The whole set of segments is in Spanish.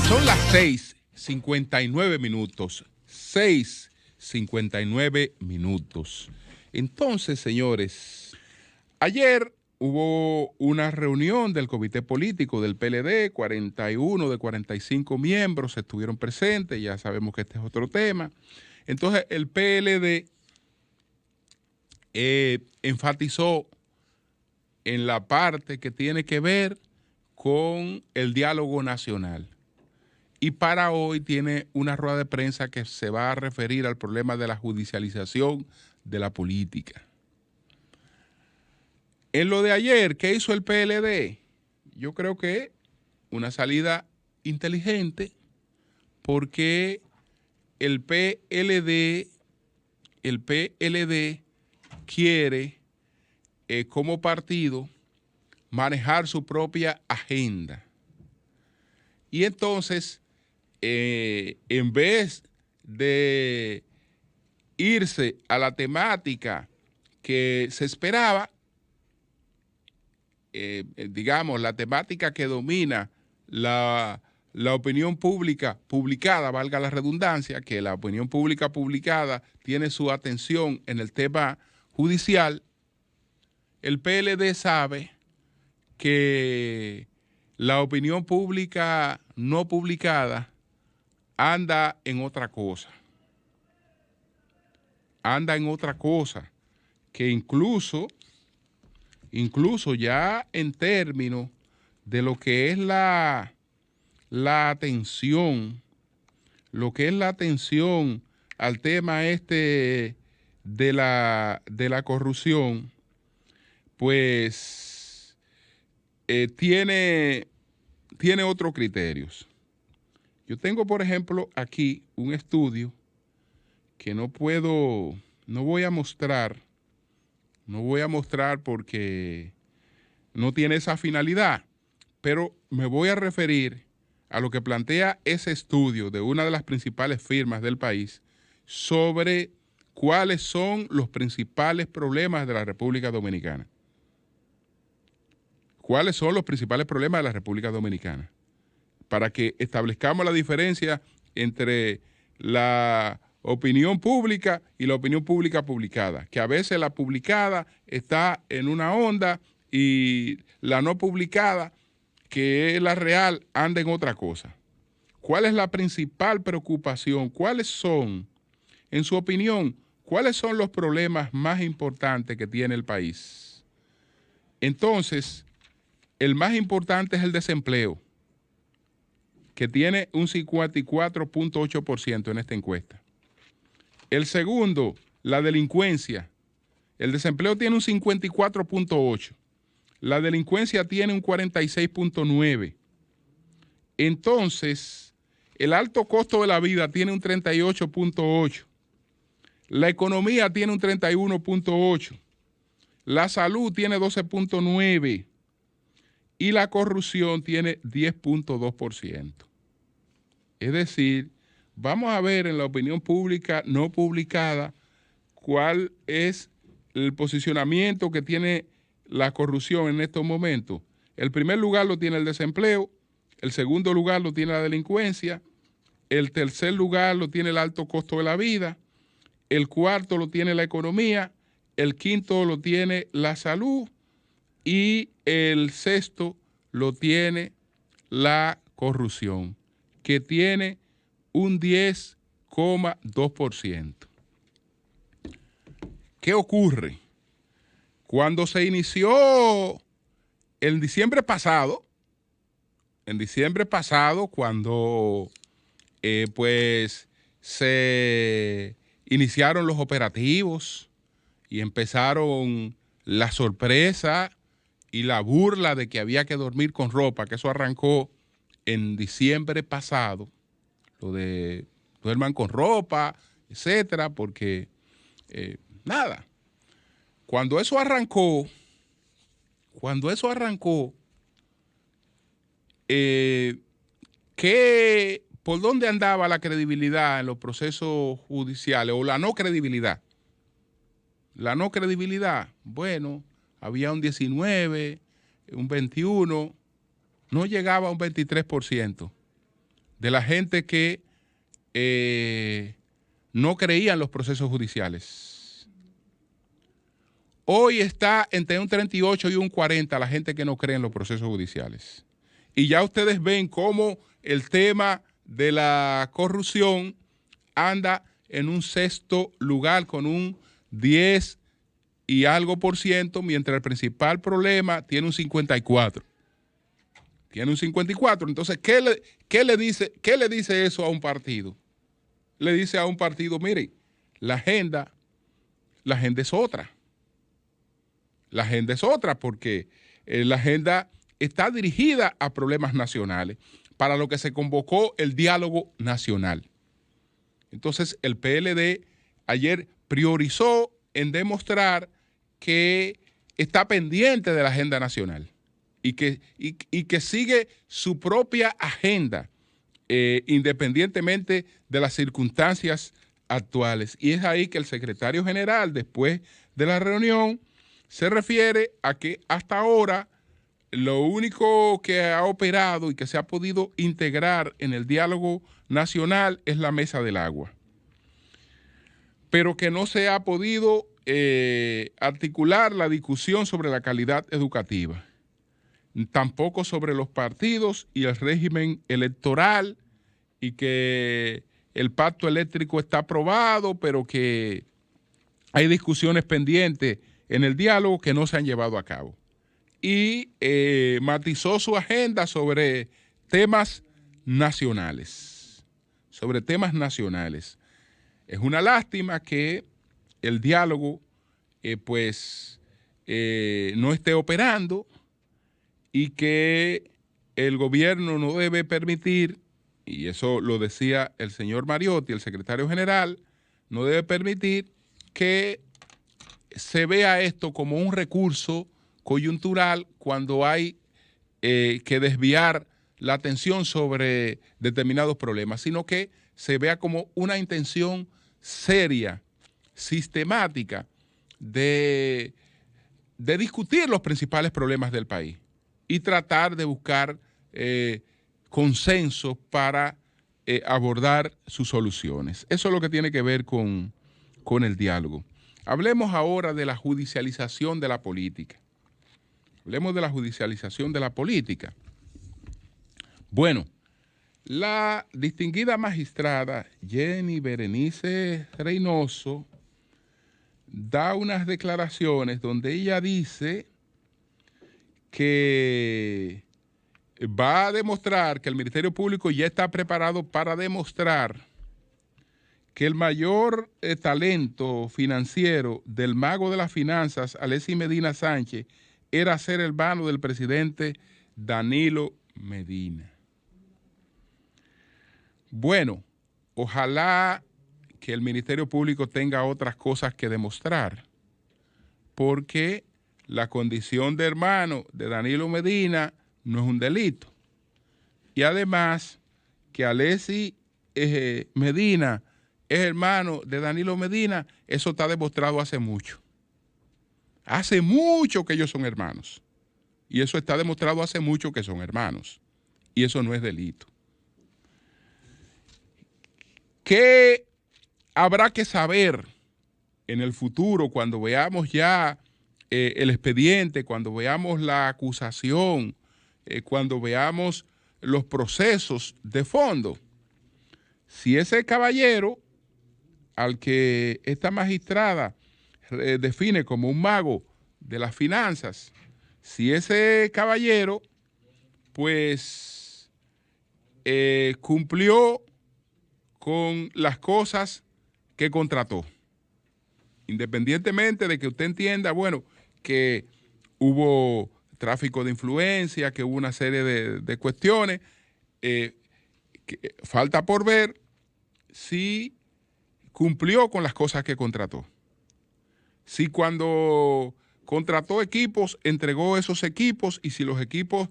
Son las 6:59 minutos. 6:59 minutos. Entonces, señores, ayer hubo una reunión del comité político del PLD, 41 de 45 miembros estuvieron presentes, ya sabemos que este es otro tema. Entonces, el PLD enfatizó en la parte que tiene que ver con el diálogo nacional. Y para hoy tiene una rueda de prensa que se va a referir al problema de la judicialización de la política. En lo de ayer, ¿qué hizo el PLD? Yo creo que una salida inteligente, porque el PLD quiere como partido manejar su propia agenda. Y entonces, en vez de irse a la temática que se esperaba, digamos, la temática que domina la opinión pública publicada, valga la redundancia, que la opinión pública publicada tiene su atención en el tema judicial, el PLD sabe que la opinión pública no publicada anda en otra cosa. Anda en otra cosa, que incluso ya en términos de lo que es la atención, al tema este de la corrupción, pues tiene otros criterios. Yo tengo, por ejemplo, aquí un estudio que no voy a mostrar porque no tiene esa finalidad, pero me voy a referir a lo que plantea ese estudio de una de las principales firmas del país sobre cuáles son los principales problemas de la República Dominicana. ¿Cuáles son los principales problemas de la República Dominicana? Para que establezcamos la diferencia entre la opinión pública y la opinión pública publicada, que a veces la publicada está en una onda y la no publicada, que es la real, anda en otra cosa. ¿Cuál es la principal preocupación? ¿Cuáles son, en su opinión, cuáles son los problemas más importantes que tiene el país? Entonces, el más importante es el desempleo, que tiene un 54.8% en esta encuesta. El segundo, la delincuencia. El desempleo tiene un 54.8%. La delincuencia tiene un 46.9%. Entonces, el alto costo de la vida tiene un 38.8%. La economía tiene un 31.8%. La salud tiene 12.9%. Y la corrupción tiene 10.2%. Es decir, vamos a ver en la opinión pública no publicada cuál es el posicionamiento que tiene la corrupción en estos momentos. El primer lugar lo tiene el desempleo, el segundo lugar lo tiene la delincuencia, el tercer lugar lo tiene el alto costo de la vida, el cuarto lo tiene la economía, el quinto lo tiene la salud y el sexto lo tiene la corrupción, que tiene un 10.2%. ¿Qué ocurre? Cuando se inició en diciembre pasado, cuando pues se iniciaron los operativos y empezaron la sorpresa y la burla de que había que dormir con ropa, que eso arrancó en diciembre pasado, lo de duerman con ropa, etcétera, porque nada. Cuando eso arrancó, ¿por dónde andaba la credibilidad en los procesos judiciales o la no credibilidad? La no credibilidad, bueno, había un 19, un 21, no llegaba a un 23%. de la gente que no creía en los procesos judiciales. Hoy está entre un 38 y un 40 la gente que no cree en los procesos judiciales. Y ya ustedes ven cómo el tema de la corrupción anda en un sexto lugar con un 10 y algo por ciento, mientras el principal problema tiene un 54. Tiene un 54. Entonces, ¿qué le dice eso a un partido? Le dice a un partido, mire, la agenda es otra. La agenda es otra porque la agenda está dirigida a problemas nacionales, para lo que se convocó el diálogo nacional. Entonces, el PLD ayer priorizó en demostrar que está pendiente de la agenda nacional y que sigue su propia agenda, independientemente de las circunstancias actuales. Y es ahí que el secretario general, después de la reunión, se refiere a que hasta ahora lo único que ha operado y que se ha podido integrar en el diálogo nacional es la mesa del agua, pero que no se ha podido articular la discusión sobre la calidad educativa, tampoco sobre los partidos y el régimen electoral, y que el pacto eléctrico está aprobado, pero que hay discusiones pendientes en el diálogo que no se han llevado a cabo. Y matizó su agenda sobre temas nacionales. Sobre temas nacionales. Es una lástima que el diálogo no esté operando y que el gobierno no debe permitir, y eso lo decía el señor Mariotti, el secretario general, no debe permitir que se vea esto como un recurso coyuntural cuando hay que desviar la atención sobre determinados problemas, sino que se vea como una intención seria, sistemática de discutir los principales problemas del país y tratar de buscar consensos para abordar sus soluciones. Eso es lo que tiene que ver con el diálogo. Hablemos ahora de la judicialización de la política. Hablemos de la judicialización de la política. Bueno, la distinguida magistrada Jenny Berenice Reynoso da unas declaraciones donde ella dice que va a demostrar que el Ministerio Público ya está preparado para demostrar que el mayor talento financiero del mago de las finanzas, Alexis Medina Sánchez, era ser hermano del presidente Danilo Medina. Bueno, ojalá que el Ministerio Público tenga otras cosas que demostrar, porque la condición de hermano de Danilo Medina no es un delito. Y además, que Alexis Medina es hermano de Danilo Medina, eso está demostrado hace mucho. Hace mucho que ellos son hermanos. Y eso está demostrado hace mucho que son hermanos. Y eso no es delito. ¿Qué habrá que saber en el futuro cuando veamos ya el expediente, cuando veamos la acusación, cuando veamos los procesos de fondo? Si ese caballero al que esta magistrada define como un mago de las finanzas, si ese caballero pues cumplió con las cosas que contrató, independientemente de que usted entienda, bueno, que hubo tráfico de influencia, que hubo una serie de cuestiones, que falta por ver si cumplió con las cosas que contrató. Si cuando contrató equipos, entregó esos equipos, y si los equipos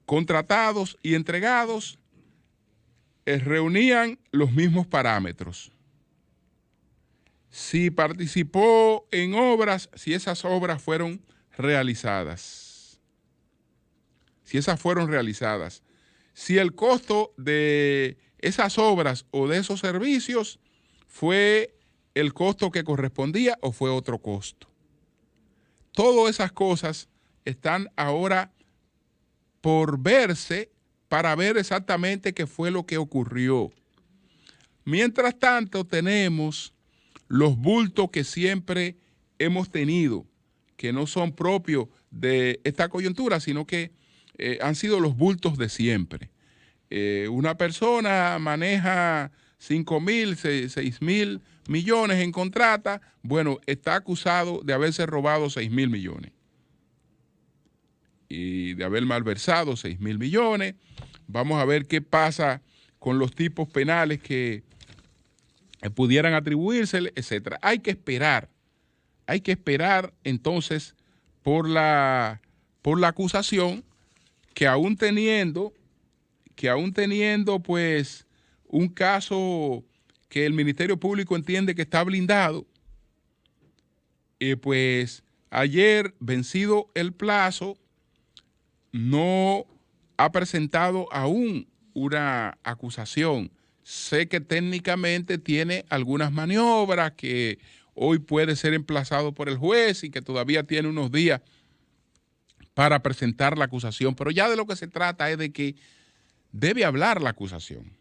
contratados y entregados reunían los mismos parámetros. Si participó en obras, si esas obras fueron realizadas. Si esas fueron realizadas. si el costo de esas obras o de esos servicios fue el costo que correspondía o fue otro costo. Todas esas cosas están ahora por verse para ver exactamente qué fue lo que ocurrió. Mientras tanto, tenemos los bultos que siempre hemos tenido, que no son propios de esta coyuntura, sino que han sido los bultos de siempre. Una persona maneja 5.000, 6.000 millones en contrata, bueno, está acusado de haberse robado 6.000 millones y de haber malversado 6.000 millones. Vamos a ver qué pasa con los tipos penales que pudieran atribuírsele, etcétera. Hay que esperar entonces por la acusación que aún teniendo pues un caso que el Ministerio Público entiende que está blindado, pues ayer, vencido el plazo, no ha presentado aún una acusación. Sé que técnicamente tiene algunas maniobras, que hoy puede ser emplazado por el juez y que todavía tiene unos días para presentar la acusación, pero ya de lo que se trata es de que debe hablar la acusación.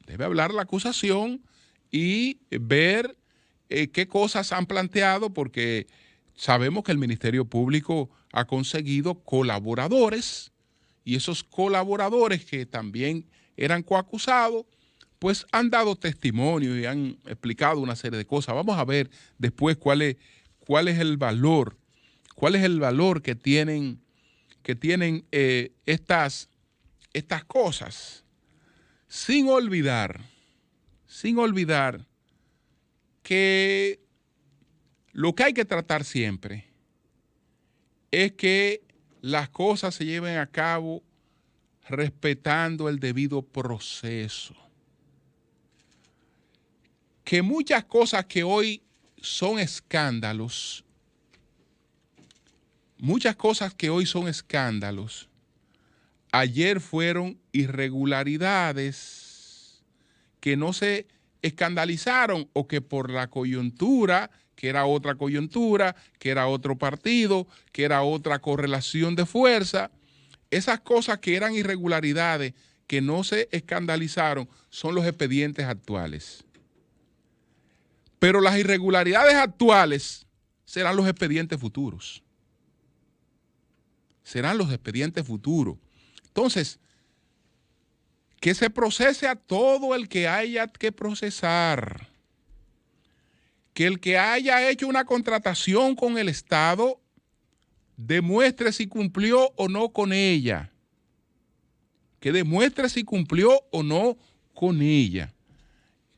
Debe hablar la acusación y ver qué cosas han planteado, porque sabemos que el Ministerio Público ha conseguido colaboradores, y esos colaboradores que también eran coacusados, pues han dado testimonio y han explicado una serie de cosas. Vamos a ver después cuál es el valor, que tienen estas cosas, sin olvidar que lo que hay que tratar siempre es que las cosas se lleven a cabo respetando el debido proceso. Que muchas cosas que hoy son escándalos, ayer fueron irregularidades que no se escandalizaron, o que por la coyuntura, que era otra coyuntura, que era otro partido, que era otra correlación de fuerza, esas cosas que eran irregularidades que no se escandalizaron son los expedientes actuales. Pero las irregularidades actuales serán los expedientes futuros. Entonces, que se procese a todo el que haya que procesar. Que el que haya hecho una contratación con el Estado demuestre si cumplió o no con ella.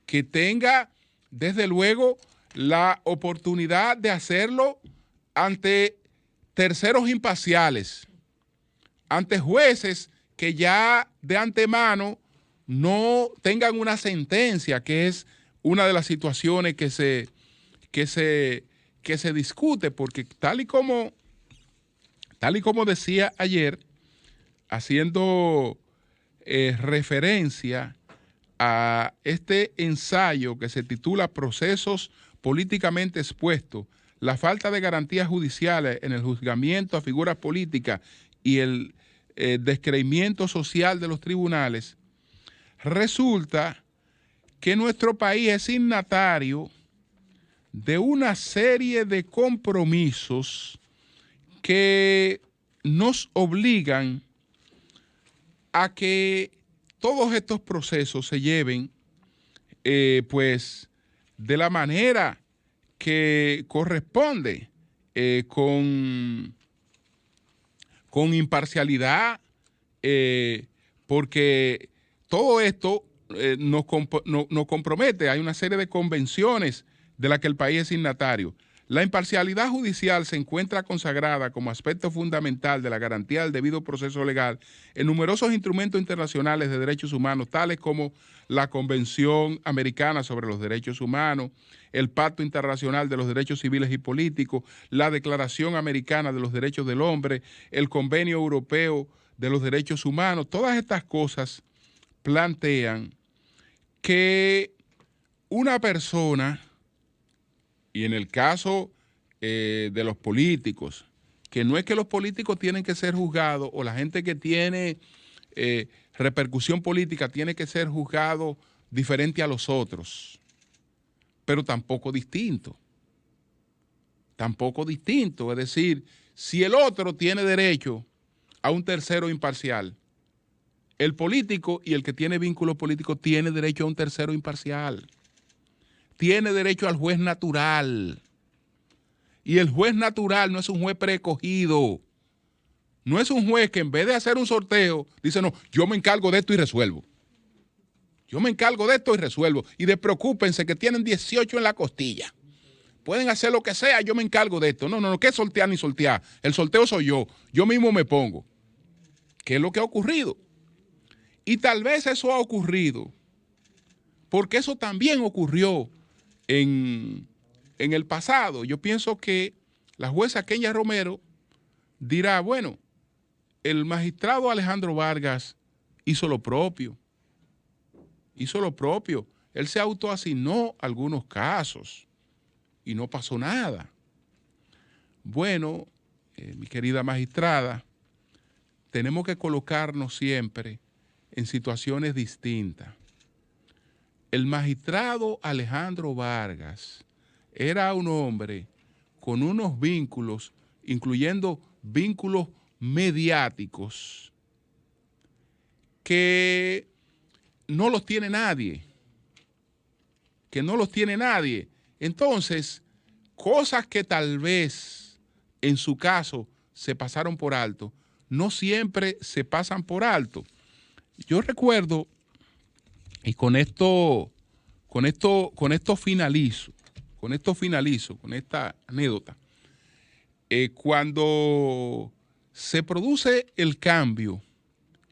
Que tenga, desde luego, la oportunidad de hacerlo ante terceros imparciales, ante jueces que ya de antemano no tengan una sentencia, que es una de las situaciones que se discute, porque tal y como decía ayer, haciendo referencia a este ensayo que se titula Procesos políticamente expuestos, la falta de garantías judiciales en el juzgamiento a figuras políticas y el descreimiento social de los tribunales, resulta que nuestro país es signatario de una serie de compromisos que nos obligan a que todos estos procesos se lleven pues de la manera que corresponde, con imparcialidad, porque todo esto nos compromete. Hay una serie de convenciones de las que el país es signatario. La imparcialidad judicial se encuentra consagrada como aspecto fundamental de la garantía del debido proceso legal en numerosos instrumentos internacionales de derechos humanos, tales como la Convención Americana sobre los Derechos Humanos, el Pacto Internacional de los Derechos Civiles y Políticos, la Declaración Americana de los Derechos del Hombre, el Convenio Europeo de los derechos humanos, todas estas cosas plantean que una persona, y en el caso de los políticos, que no es que los políticos tienen que ser juzgados o la gente que tiene repercusión política tiene que ser juzgado diferente a los otros, pero tampoco distinto. Tampoco distinto, es decir, si el otro tiene derecho a un tercero imparcial, el político y el que tiene vínculos políticos tiene derecho a un tercero imparcial. Tiene derecho al juez natural. Y el juez natural no es un juez preescogido. No es un juez que en vez de hacer un sorteo, dice, no, yo me encargo de esto y resuelvo. Yo me encargo de esto y resuelvo. Y despreocúpense que tienen 18 en la costilla. Pueden hacer lo que sea, yo me encargo de esto. No, ¿qué sortear ni sortear? El sorteo soy yo. Yo mismo me pongo. ¿Qué es lo que ha ocurrido? Y tal vez eso ha ocurrido porque eso también ocurrió en el pasado. Yo pienso que la jueza Kenia Romero dirá, bueno, el magistrado Alejandro Vargas hizo lo propio. Hizo lo propio. Él se autoasignó algunos casos y no pasó nada. Bueno, mi querida magistrada, tenemos que colocarnos siempre en situaciones distintas. El magistrado Alejandro Vargas era un hombre con unos vínculos, incluyendo vínculos mediáticos, que no los tiene nadie. Entonces, cosas que tal vez en su caso se pasaron por alto, no siempre se pasan por alto. Yo recuerdo, y con esto finalizo, con esta anécdota, cuando se produce el cambio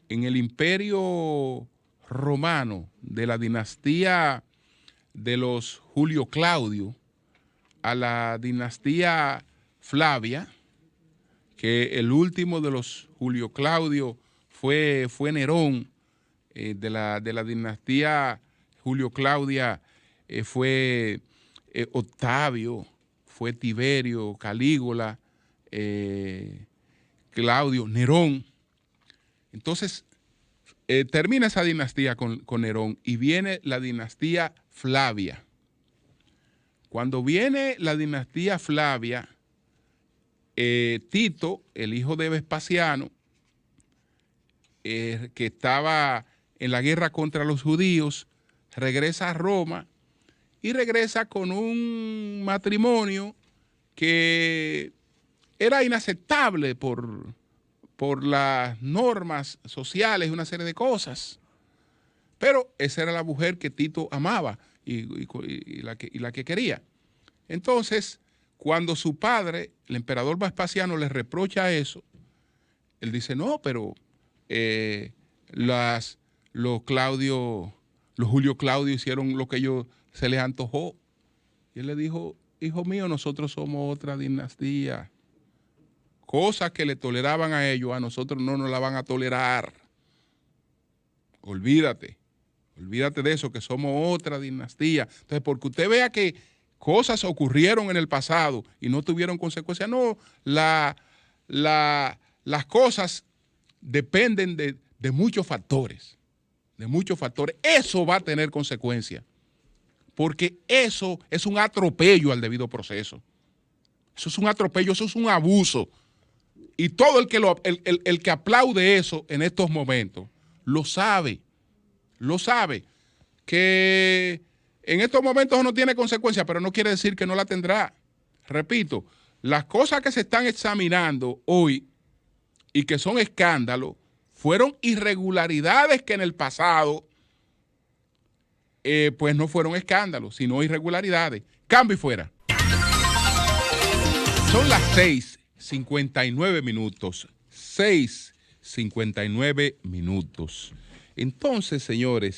en el Imperio Romano de la dinastía de los Julio Claudio a la dinastía Flavia, que el último de los Julio Claudio fue Nerón, de la dinastía Julio Claudia fue Octavio, fue Tiberio, Calígula, Claudio, Nerón. Entonces, termina esa dinastía con Nerón y viene la dinastía Flavia. Cuando viene la dinastía Flavia, Tito, el hijo de Vespasiano, que estaba en la guerra contra los judíos, regresa a Roma y regresa con un matrimonio que era inaceptable por las normas sociales y una serie de cosas. Pero esa era la mujer que Tito amaba y la que quería. Entonces, cuando su padre, el emperador Vespasiano, le reprocha eso, él dice, no, pero los Julio Claudio hicieron lo que se les antojó. Y él le dijo, hijo mío, nosotros somos otra dinastía. Cosas que le toleraban a ellos, a nosotros no nos la van a tolerar. Olvídate de eso, que somos otra dinastía. Entonces, porque usted vea que cosas ocurrieron en el pasado y no tuvieron consecuencias, no, las cosas dependen de muchos factores, Eso va a tener consecuencias, porque eso es un atropello al debido proceso. Eso es un atropello, eso es un abuso. Y todo el que aplaude eso en estos momentos lo sabe, que en estos momentos no tiene consecuencias, pero no quiere decir que no la tendrá. Repito, las cosas que se están examinando hoy y que son escándalos, fueron irregularidades que en el pasado pues no fueron escándalos, sino irregularidades. Cambio y fuera. Son las 6:59 minutos. 6:59 minutos. Entonces, señores,